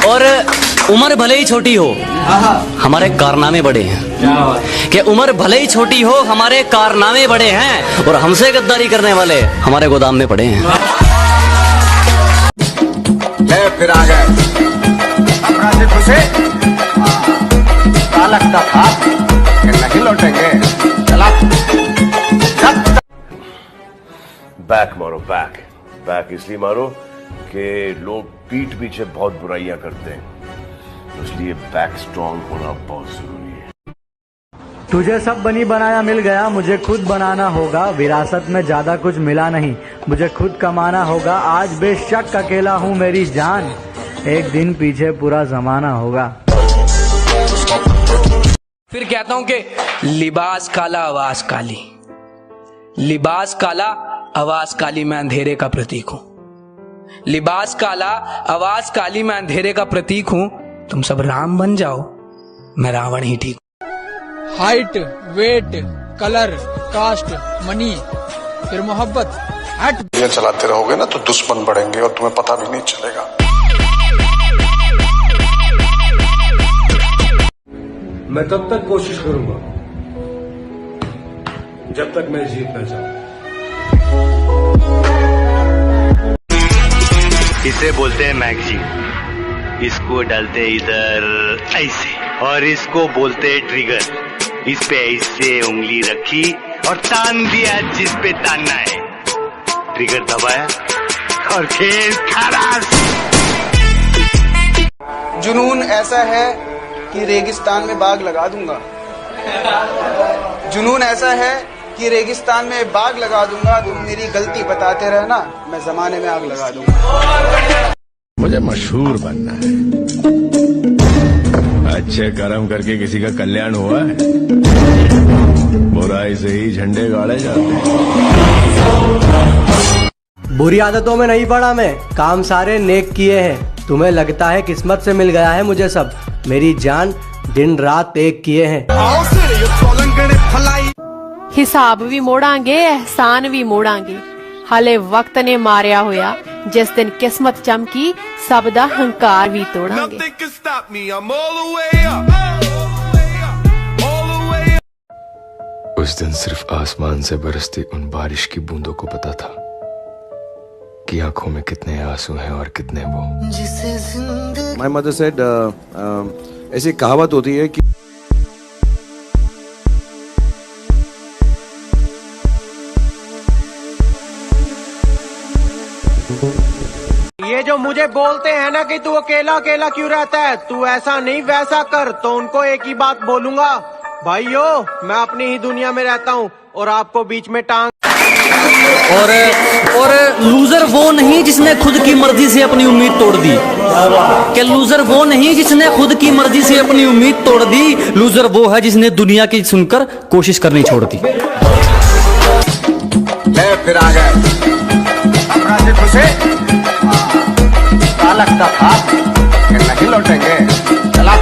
और उम्र भले ही छोटी हो हमारे कारनामे बड़े हैं। कि उम्र भले ही छोटी हो हमारे कारनामे बड़े हैं और हमसे गद्दारी करने वाले हमारे गोदाम में पड़े हैं। ले फिर आ गए अपराधी खुशे क्या लगता था कि नहीं लौटेंगे। चला बैक मारो, बैक बैक इसलिए मारो कि लोग पीठ पीछे बहुत बुराइयां करते हैं, इसलिए बैक स्ट्रांग होना बहुत जरूरी है। तुझे सब बनी बनाया मिल गया, मुझे खुद बनाना होगा। विरासत में ज्यादा कुछ मिला नहीं, मुझे खुद कमाना होगा। आज बेशक अकेला हूँ मेरी जान, एक दिन पीछे पूरा जमाना होगा। फिर कहता हूं कि लिबास काला आवाज काली, लिबास काला आवाज काली, मैं अंधेरे का प्रतीक हूं। लिबास काला आवाज काली, मैं अंधेरे का प्रतीक हूं। तुम सब राम बन जाओ, मैं रावण ही ठीक। Height, weight, colour, caste, money, फिर मोहब्बत, हट। ये चलाते रहोगे ना तो दुश्मन बढ़ेंगे और तुम्हें पता भी नहीं चलेगा। मैं तब तक कोशिश करूंगा जब तक मैं जीत न जाऊं। इसे बोलते हैं मैगजीन, इसको डालते इधर ऐसे, और इसको बोलते हैं ट्रिगर। इस पे ऐसे उंगली रखी और तान दिया जिस पे तानना है, ट्रिगर दबाया और खेल खलास। जुनून ऐसा है कि रेगिस्तान में बाग लगा दूंगा। जुनून ऐसा है कि रेगिस्तान में बाग लगा दूंगा। तुम मेरी गलती बताते रहना, मैं जमाने में आग लगा दूंगा। मुझे मशहूर बनना है। अच्छे कर्म करके किसी का कल्याण हुआ है? बुराई से ही झंडे गाड़े जाते हैं। बुरी आदतों में नहीं पड़ा मैं, काम सारे नेक किए हैं। तुम्हें लगता है किस्मत से मिल गया है मुझे सब, मेरी जान दिन रात एक किए हैं। हिसाब भी मोड़ांगे, एहसान भी मोड़ांगे। हाले वक्त ने मारिया होया, जिस दिन किस्मत चमकी सब दा हंकार भी तोड़ांगे। उस दिन सिर्फ आसमान से बरसती उन बारिश की बूंदों को पता था कि आंखों में कितने आंसू हैं और कितने वो। माय मदर सेड ऐसी कहावत होती है कि ये जो मुझे बोलते हैं ना कि तू अकेला अकेला क्यों रहता है, तू ऐसा नहीं वैसा कर, तो उनको एक ही बात बोलूंगा, भाइयों मैं अपनी ही दुनिया में रहता हूँ और आपको बीच में टांग। और लूजर वो नहीं जिसने खुद की मर्जी से अपनी उम्मीद तोड़ दी। कि लूजर वो नहीं जिसने खुद की मर्जी से अपनी उम्मीद तोड़ दी, लूजर वो है जिसने दुनिया की सुनकर कोशिश करनी छोड़ दी। ले फिर आ गए अपराधी खुशे क्या लगता था कि नहीं लौटेंगे। चला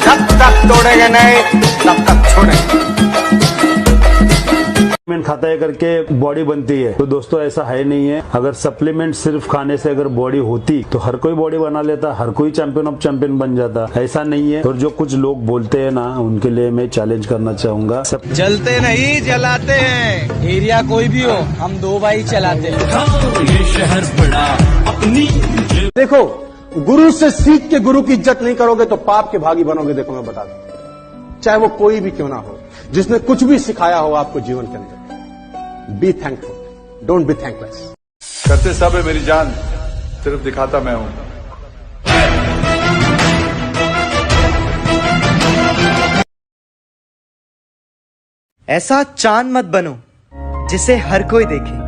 जब तक तोड़ेंगे नहीं तब तक छोड़ेंगे। सप्लीमेंट खाता है करके बॉडी बनती है, तो दोस्तों ऐसा है नहीं है। अगर सप्लीमेंट सिर्फ खाने से अगर बॉडी होती तो हर कोई बॉडी बना लेता, हर कोई चैंपियन ऑफ चैंपियन बन जाता। ऐसा नहीं है। और जो कुछ लोग बोलते हैं ना, उनके लिए मैं चैलेंज करना चाहूंगा। जलते नहीं जलाते हैं, एरिया कोई भी हो, हम दो भाई चलाते हैं। ये शहर बड़ा अपनी। देखो, गुरु से सीख के गुरु की इज्जत नहीं करोगे तो पाप के भागी बनोगे। देखो मैं बता दूं, चाहे वो कोई भी क्यों ना हो, जिसने कुछ भी सिखाया हो आपको जीवन के अंदर, be thankful, don't be thankless. करते सब है मेरी जान, सिर्फ दिखाता मैं हूं। ऐसा चांद मत बनो जिसे हर कोई देखे,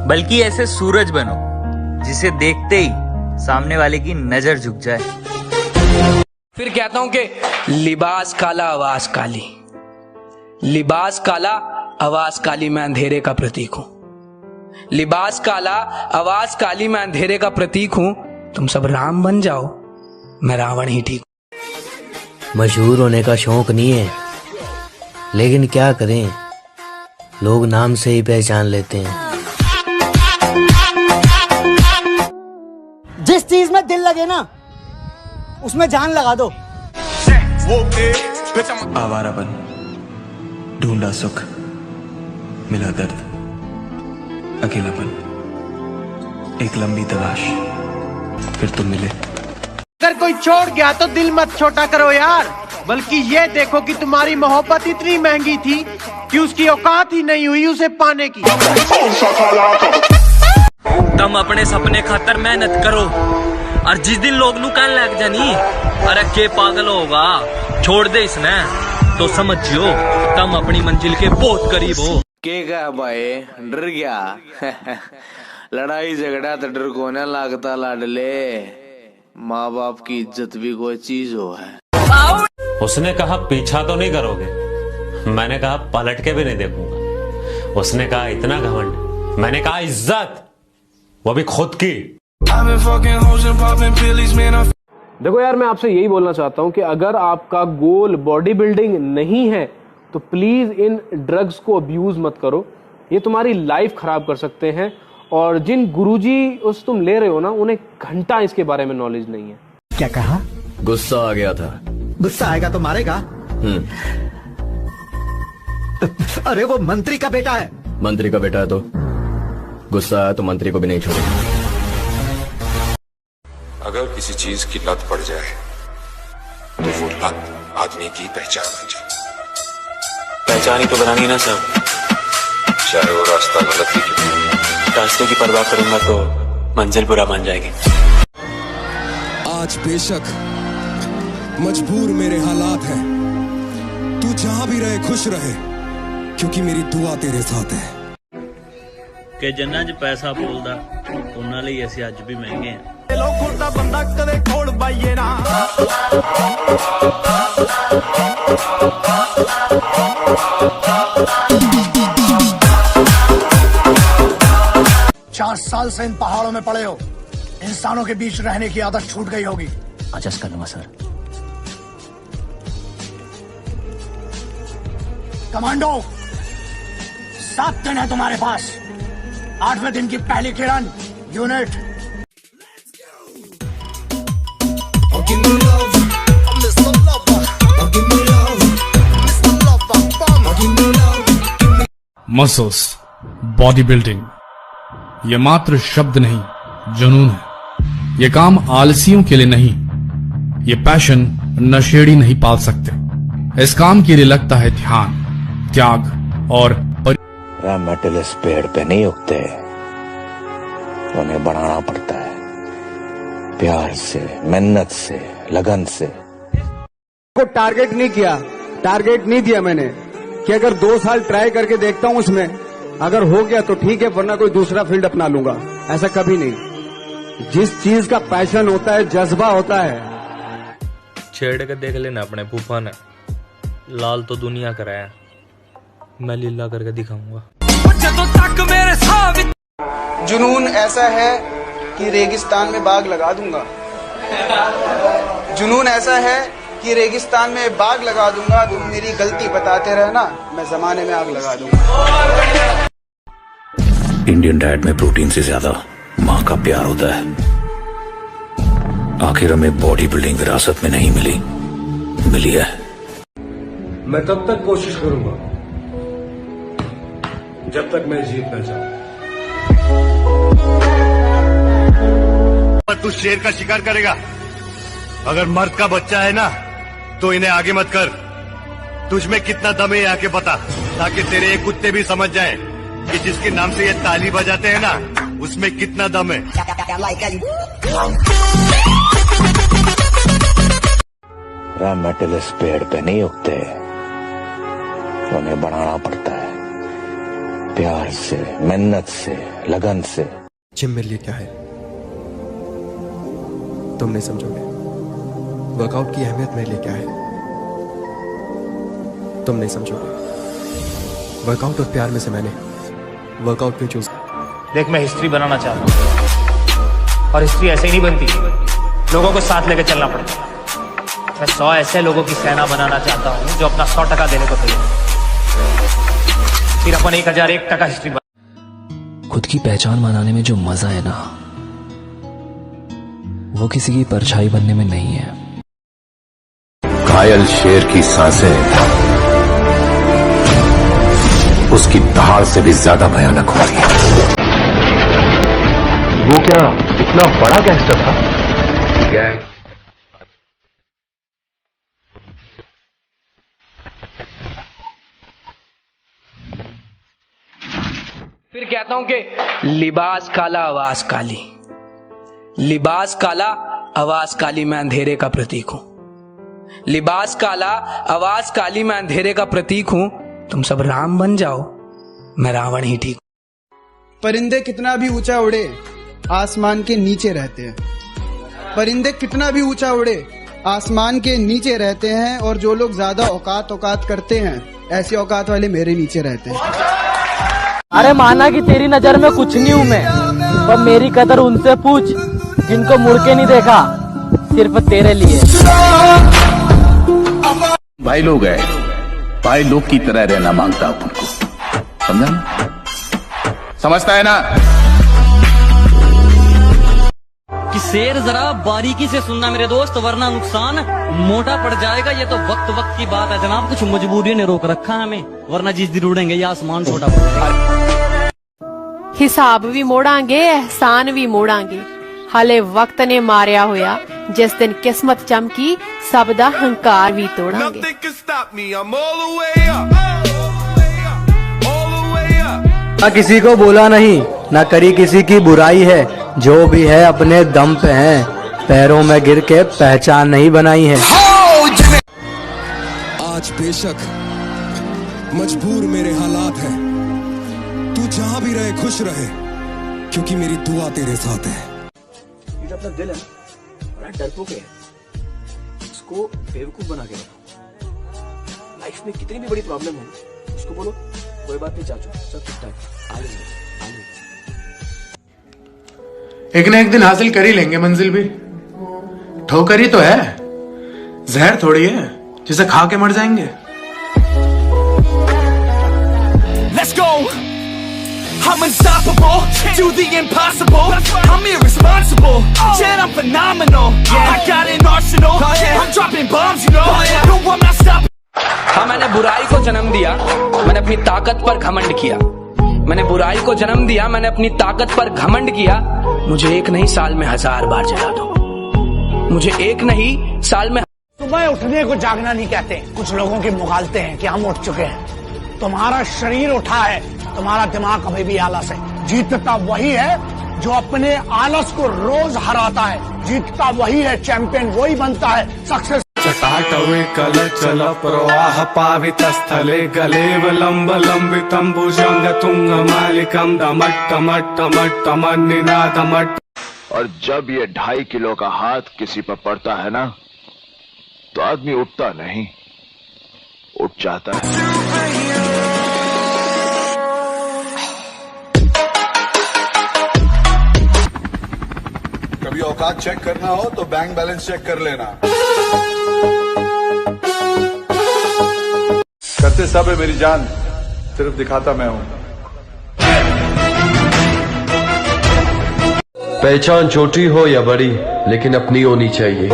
बल्कि ऐसे सूरज बनो जिसे देखते ही सामने वाले की नजर झुक जाए। फिर कहता हूं कि लिबास काला आवाज काली, लिबास काला आवाज काली, मैं अंधेरे का प्रतीक हूं। लिबास काला आवाज काली, मैं अंधेरे का प्रतीक हूं। तुम सब राम बन जाओ, मैं रावण ही ठीक। मशहूर होने का शौक नहीं है, लेकिन क्या करें, लोग नाम से ही पहचान लेते हैं। जिस चीज में दिल लगे ना उसमें जान लगा दो। आवारापन, ढूंढा सुख, मिला दर्द, अकेलापन, एक लंबी तलाश, फिर तुम मिले। अगर कोई छोड़ गया तो दिल मत छोटा करो यार, बल्कि ये देखो कि तुम्हारी मोहब्बत इतनी महंगी थी कि उसकी औकात ही नहीं हुई उसे पाने की। तुम अपने सपने खातर मेहनत करो, और जिस दिन लोग नु कहने लग जानी अरे के पागल होगा छोड़ दे इसने, तो समझियो तुम अपनी मंजिल के बहुत करीब हो। के कहा भाई, डर गया? लड़ाई झगड़ा तो डर को न लगता लाडले, माँ बाप की इज्जत भी कोई चीज हो है। उसने कहा पीछा तो नहीं करोगे, मैंने कहा पलट के भी नहीं देखूंगा। उसने कहा इतना घमंड, मैंने कहा इज्जत, वो भी खुद की। देखो यार, मैं आपसे यही बोलना चाहता हूं कि अगर आपका गोल बॉडी बिल्डिंग नहीं है तो प्लीज इन ड्रग्स को अब्यूज मत करो, ये तुम्हारी लाइफ खराब कर सकते हैं। और जिन गुरुजी उस तुम ले रहे हो ना, उन्हें घंटा इसके बारे में नॉलेज नहीं है। क्या कहा? गुस्सा आ गया था। गुस्सा आएगा तो मारेगा? अरे वो मंत्री का बेटा है। मंत्री का बेटा है तो गुस्सा आया तो मंत्री को भी नहीं छोड़ेगा। अगर किसी चीज की लत पड़ जाए तो वो लत आदमी की पहचान बन जाए। पहचान ही तो बनानी ना सब, चाहे वो रास्ता गलत ही क्यों। रास्ते की परवाह करूंगा तो मंजिल बुरा मान जाएगी। आज बेशक मजबूर मेरे हालात हैं, तू जहां भी रहे खुश रहे, क्योंकि मेरी दुआ तेरे साथ है। कि जिन्ना च पैसा बोलदा उन्हां ਲਈ ਅਸੀਂ ਅੱਜ ਵੀ ਮਹਿੰਗੇ ਆ। लोग ਦਾ ਬੰਦਾ ਕਦੇ ਕੋਲ ਬਾਈਏ ਨਾ। 4 साल से इन पहाड़ों में पड़े हो, इंसानों के बीच रहने की आदत छूट गई होगी। एडजस्ट कर लूंगा सर। कमांडो, 7 दिन है तुम्हारे पास। 8वें दिन की पहली किरण यूनिट। मसल्स, बॉडी बिल्डिंग, ये मात्र शब्द नहीं, जुनून है। ये काम आलसियों के लिए नहीं, ये पैशन नशेड़ी नहीं पाल सकते। इस काम के लिए लगता है ध्यान, त्याग और मेटल इस पेड़ पे नहीं उगते, उन्हें बढ़ाना पड़ता है प्यार से, मेहनत से, लगन से। को टारगेट नहीं किया, टारगेट नहीं दिया मैंने कि अगर 2 साल ट्राई करके देखता हूं उसमें, अगर हो गया तो ठीक है, वरना कोई दूसरा फील्ड अपना लूंगा। ऐसा कभी नहीं। जिस चीज का पैशन होता है, जज्बा होता है। छेड़ के देख लेना अपने फूफा ने, लाल तो दुनिया कराया, मैं लीला करके दिखाऊंगा। जुनून ऐसा है कि रेगिस्तान में बाग लगा दूंगा। जुनून ऐसा है कि रेगिस्तान में बाग लगा दूंगा। तुम मेरी गलती बताते रहना, मैं जमाने में आग लगा दूंगा। इंडियन डाइट में प्रोटीन से ज्यादा माँ का प्यार होता है। आखिर हमें बॉडी बिल्डिंग विरासत में नहीं मिली, मिली है। मैं तब तक कोशिश करूंगा जब तक मैं जीत न जाऊं। तू शेर का शिकार करेगा, अगर मर्द का बच्चा है ना तो इन्हें आगे मत कर। तुझ में कितना दम है आके बता, ताकि तेरे ये कुत्ते भी समझ जाएं कि जिसके नाम से ये ताली बजाते हैं ना, उसमें कितना दम है। मेटल इस पेड़ पे नहीं उगते, उन्हें बढ़ाना पड़ता है प्यार से, मेहनत से, लगन से। जिम मेरे लिए क्या है तुम नहीं समझोगे। वर्कआउट की अहमियत मेरे लिए क्या है तुम नहीं समझोगे। वर्कआउट और प्यार में से मैंने वर्कआउट पे चूज। देख, मैं हिस्ट्री बनाना चाहता हूँ, और हिस्ट्री ऐसे ही नहीं बनती, लोगों को साथ लेकर चलना पड़ता है। मैं 100 ऐसे लोगों की सेना बनाना चाहता हूँ जो अपना 100% देने को तैयार, फिर अपन 1001% हिस्ट्री बना। खुद की पहचान बनाने में जो मजा है ना, वो किसी की परछाई बनने में नहीं है। घायल शेर की सांसें उसकी दहाड़ से भी ज्यादा भयानक होती है। वो क्या इतना बड़ा गैंगस्टर था? गैंग फिर कहता हूं कि लिबास काला आवाज काली, लिबास काला आवाज काली, मैं अंधेरे का प्रतीक हूं। लिबास काला आवाज काली, मैं अंधेरे का प्रतीक हूं। तुम सब राम बन जाओ, मैं रावण ही ठीक। परिंदे कितना भी ऊंचा उड़े आसमान के नीचे रहते हैं। परिंदे कितना भी ऊंचा उड़े आसमान के नीचे रहते हैं, और जो लोग ज्यादा औकात करते हैं ऐसे औकात वाले मेरे नीचे रहते हैं। अरे माना कि तेरी नजर में कुछ नहीं हूँ मैं, पर मेरी कदर उनसे पूछ जिनको मुड़ के नहीं देखा, सिर्फ तेरे लिए। भाई लोग है, भाई लोग की तरह रहना मांगता हूं तुमको, समझा ना? समझता है ना? कि शेर जरा बारीकी से सुनना मेरे दोस्त, वरना नुकसान मोटा पड़ जाएगा। ये तो वक्त वक्त की बात है जनाब, कुछ मजबूरी ने रोक रखा है हमें, वरना जिस दिन उड़ेंगे ये आसमान छोटा पड़ जाएगा। हिसाब भी मोड़ांगे, एहसान भी मोड़ांगे, हाले वक्त ने मारिया होया, जिस दिन किस्मत चमकी सब दा हंकार भी तोड़ांगे। ना किसी को बोला नहीं, ना करी किसी की बुराई है, जो भी है अपने दम पे है, पैरों में गिर के पहचान नहीं बनाई है। आज बेशक मजबूर मेरे हालात हैं, तू जहां भी रहे खुश रहे, क्योंकि मेरी दुआ तेरे साथ है। ये अपना दिल है ना, बड़ा डरपोक है, उसको बेवकूफ बना के रखो। लाइफ में कितनी भी बड़ी प्रॉब्लम हो, उसको बोलो कोई बात नहीं चाचू, सब ठीक ठाक, आगे एक ना एक दिन हासिल कर ही लेंगे मंजिल भी। ठोकर ही तो है, जहर थोड़ी है जिसे खा के मर जाएंगे। Let's go. I'm unstoppable, do the impossible. I'm irresponsible, yet I'm phenomenal. I got an arsenal, I'm dropping bombs, you know. No, I'm not stopping. हाँ, मैंने बुराई को जन्म दिया, मैंने अपनी ताकत पर घमंड किया। मैंने बुराई को जन्म दिया, मैंने अपनी ताकत पर घमंड किया। मुझे एक नहीं साल में 1000 बार जगा दो, मुझे एक नहीं साल में। सुबह उठने को जागना नहीं कहते, कुछ लोगों के मुगालते हैं कि हम उठ चुके हैं। तुम्हारा शरीर उठा है, तुम्हारा दिमाग अभी भी आलस है। जीतता वही है जो अपने आलस को रोज हराता है, जीतता वही है, चैंपियन वही बनता है, सक्सेस। चटाटवे कलचल प्रवाह पावितस्थले गलेवलम्ब लम्बितं भुजंग तुंग मालिकं दमट्टमट्टमट्टमन्निनादमट्ट। और जब ये 2.5 किलो का हाथ किसी पर पड़ता है ना, तो आदमी उठता नहीं, उठ जाता है। कभी औकात चेक करना हो तो बैंक बैलेंस चेक कर लेना। करते सब है मेरी जान, सिर्फ दिखाता मैं हूं। पहचान छोटी हो या बड़ी, लेकिन अपनी होनी चाहिए।